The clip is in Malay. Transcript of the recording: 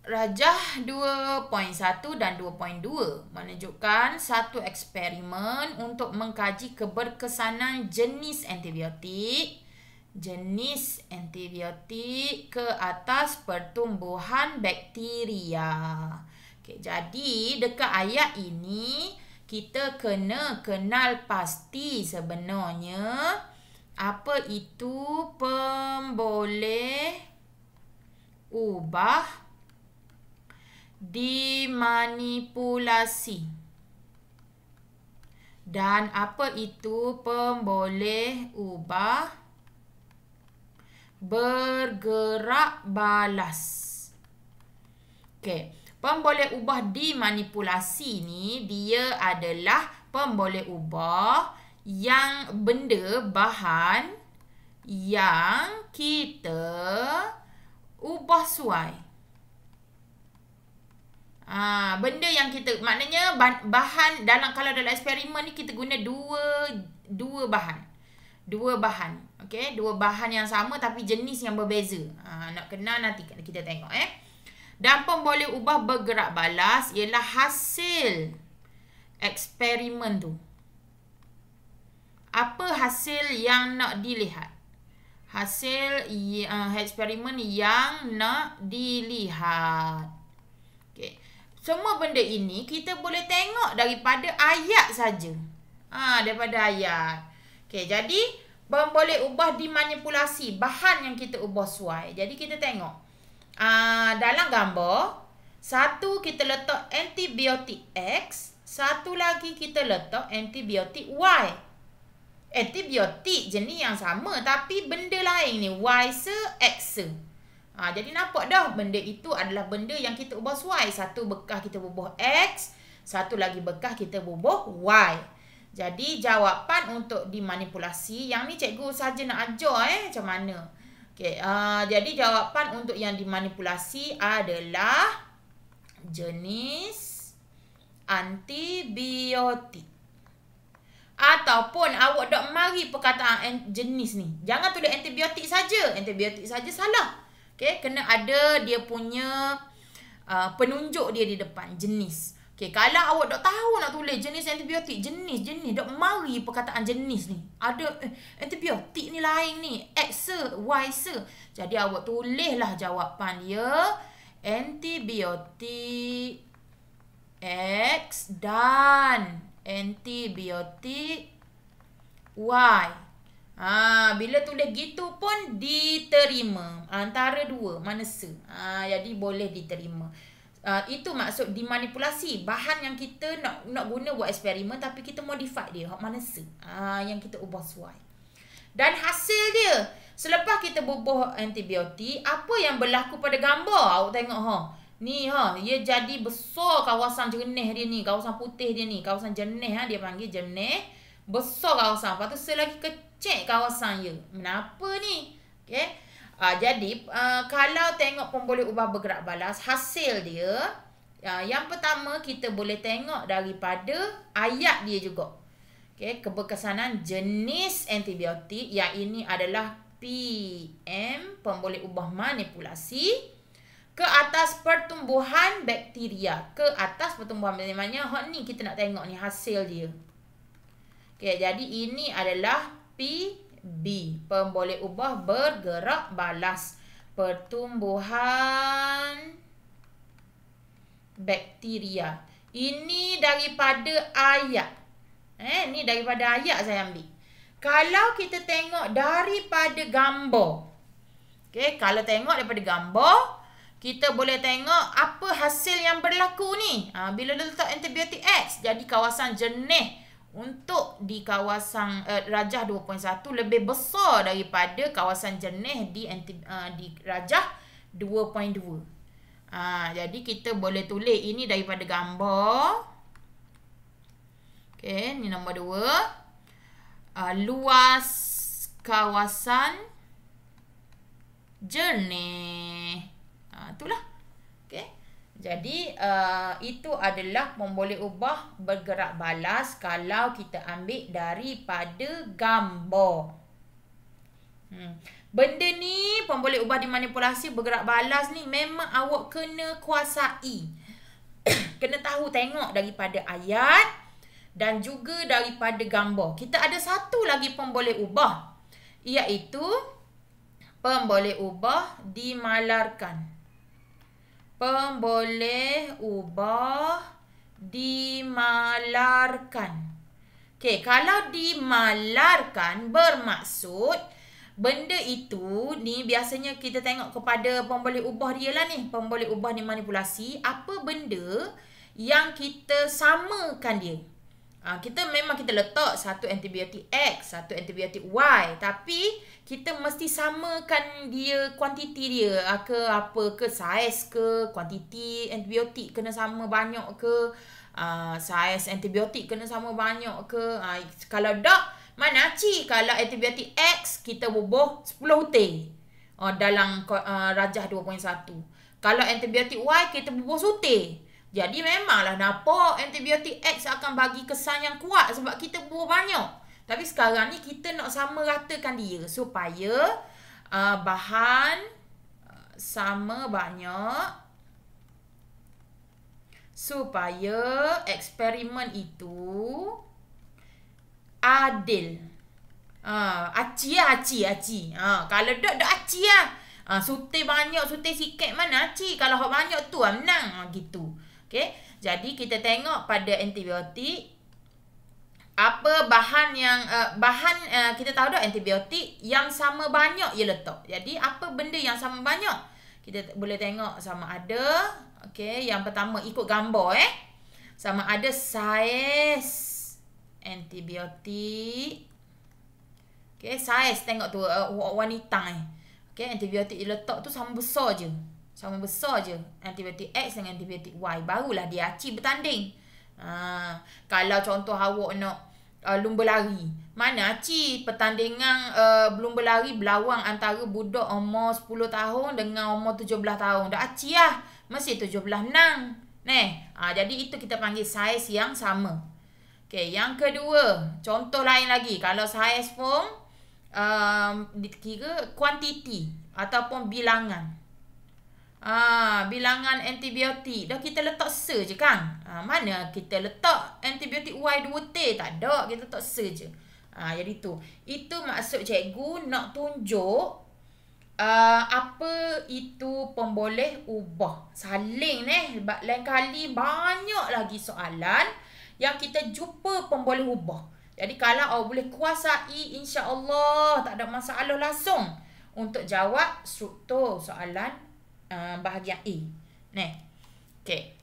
Rajah 2.1 dan 2.2 menunjukkan satu eksperimen untuk mengkaji keberkesanan jenis antibiotik ke atas pertumbuhan bakteria. Okay, jadi dekat ayat ini kita kena kenal pasti sebenarnya apa itu pemboleh ubah dimanipulasi dan apa itu pemboleh ubah bergerak balas. Okey, pemboleh ubah dimanipulasi ni dia adalah pemboleh ubah yang benda bahan yang kita ubah suai. Benda yang kita, maknanya bahan kalau dalam eksperimen ni kita guna dua bahan. Okey, dua bahan yang sama tapi jenis yang berbeza. Nak kenal nanti kita tengok Dan pemboleh ubah bergerak balas ialah hasil eksperimen tu. Apa hasil yang nak dilihat? Hasil eksperimen yang nak dilihat. Okey. Semua benda ini kita boleh tengok daripada ayat saja. Daripada ayat. Okey, jadi pemboleh ubah dimanipulasi, bahan yang kita ubah suai. Jadi kita tengok. Dalam gambar, satu kita letak antibiotik X, satu lagi kita letak antibiotik Y. Antibiotik jenis yang sama tapi benda lain ni, Y se X se. Jadi nampak dah benda itu adalah benda yang kita ubah suai. Satu bekas kita bubuh X, satu lagi bekas kita bubuh Y. Jadi jawapan untuk dimanipulasi, yang ni cikgu saja nak ajar macam mana. Okey, jadi jawapan untuk yang dimanipulasi adalah jenis antibiotik. Ataupun awak dak mari perkataan jenis ni. Jangan tulis antibiotik saja. Antibiotik saja salah. Okey, kena ada dia punya penunjuk dia di depan, jenis. Okey, kalau awak tak tahu nak tulis jenis antibiotik, jenis, dak mari perkataan jenis ni. Ada antibiotik ni lain ni, X se, Y se. Jadi awak tulislah jawapan dia antibiotik X dan antibiotik Y. Bila tulis gitu pun diterima. Antara dua, mana se. Jadi boleh diterima. Itu maksud dimanipulasi. Bahan yang kita nak guna buat eksperimen tapi kita modify dia. Mana se. Yang kita ubah suai. Dan hasil dia, selepas kita bubuh antibiotik, apa yang berlaku pada gambar? Awak tengok ni dia jadi besar kawasan jernih dia ni, kawasan putih dia ni, kawasan jernih dia panggil jernih. Besar kawasan. Lepas tu selagi kecil kawasan dia. Kenapa ni? Okey. Jadi kalau tengok pemboleh ubah bergerak balas, hasil dia yang pertama kita boleh tengok daripada ayat dia juga. Okey, keberkesanan jenis antibiotik yang ini adalah PM, pemboleh ubah manipulasi ke atas pertumbuhan bakteria. Ke atas pertumbuhan bakteria. Maknanya ni kita nak tengok ni hasil dia. Okey, jadi ini adalah PB, pemboleh ubah bergerak balas, pertumbuhan bakteria. Ini daripada ayat. Ni daripada ayat saya ambil. Kalau kita tengok daripada gambar. Okey, kalau tengok daripada gambar, kita boleh tengok apa hasil yang berlaku ni. Bila letak antibiotik X, jadi kawasan jernih untuk di kawasan rajah 2.1 lebih besar daripada kawasan jernih di rajah 2.2. Jadi kita boleh tulis ini daripada gambar. Okey, ni nombor 2. Luas kawasan jernih. Itulah. Okey. Jadi itu adalah pemboleh ubah bergerak balas kalau kita ambil daripada gambar. Benda ni pun boleh ubah dimanipulasi, bergerak balas ni memang awak kena kuasai. Kena tahu tengok daripada ayat dan juga daripada gambar. Kita ada satu lagi pun boleh ubah, iaitu pemboleh ubah dimalarkan. Pemboleh ubah dimalarkan. Okey, kalau dimalarkan bermaksud benda itu ni biasanya kita tengok kepada pemboleh ubah dia lah ni. Pemboleh ubah dimanipulasi, apa benda yang kita samakan dia. Kita memang kita letak satu antibiotik X, satu antibiotik Y, tapi kita mesti samakan dia kuantiti dia ke apa ke, saiz ke, kuantiti antibiotik kena sama banyak ke, saiz antibiotik kena sama banyak ke. Kalau tak, mana cik kalau antibiotik X kita bubuh 10 hutir dalam rajah 2.1. Kalau antibiotik Y kita bubuh sutir. Jadi memanglah nampak antibiotik X akan bagi kesan yang kuat sebab kita bubuh banyak. Tapi sekarang ni kita nak sama ratakan dia supaya bahan sama banyak, supaya eksperimen itu adil. Aci. Kalau dak aci lah. Sutir banyak, sutir sikit mana aci. Kalau hak banyak tu menang. Gitu. Okay. Jadi kita tengok pada antibiotik, apa bahan yang kita tahu dah antibiotik yang sama banyak ia letak. Jadi apa benda yang sama banyak? Kita boleh tengok sama ada, okey, yang pertama ikut gambar sama ada saiz antibiotik. Okey, saiz tengok tu wanita okey, antibiotik dia letak tu sama besar je. Sama besar je antibiotik X dengan antibiotik Y. Barulah dia aci bertanding. Kalau contoh awak nak lumba lari, mana aci pertandingan lumba lari berlawang antara budak umur 10 tahun dengan umur 17 tahun. Dah aci lah. Mesti 17 menang. Jadi itu kita panggil saiz yang sama. Okay, yang kedua, contoh lain lagi. Kalau saiz pun dikira kuantiti ataupun bilangan. Bilangan antibiotik dah kita letak se je kan. Mana kita letak antibiotik Y 2T? Tak ada, kita letak se je. Jadi tu. Itu maksud cikgu nak tunjuk apa itu pemboleh ubah. Saling sebab lain kali banyak lagi soalan yang kita jumpa pemboleh ubah. Jadi kalau awak boleh kuasai, insya-Allah tak ada masalah langsung untuk jawab struktur soalan bahagian A. Okey.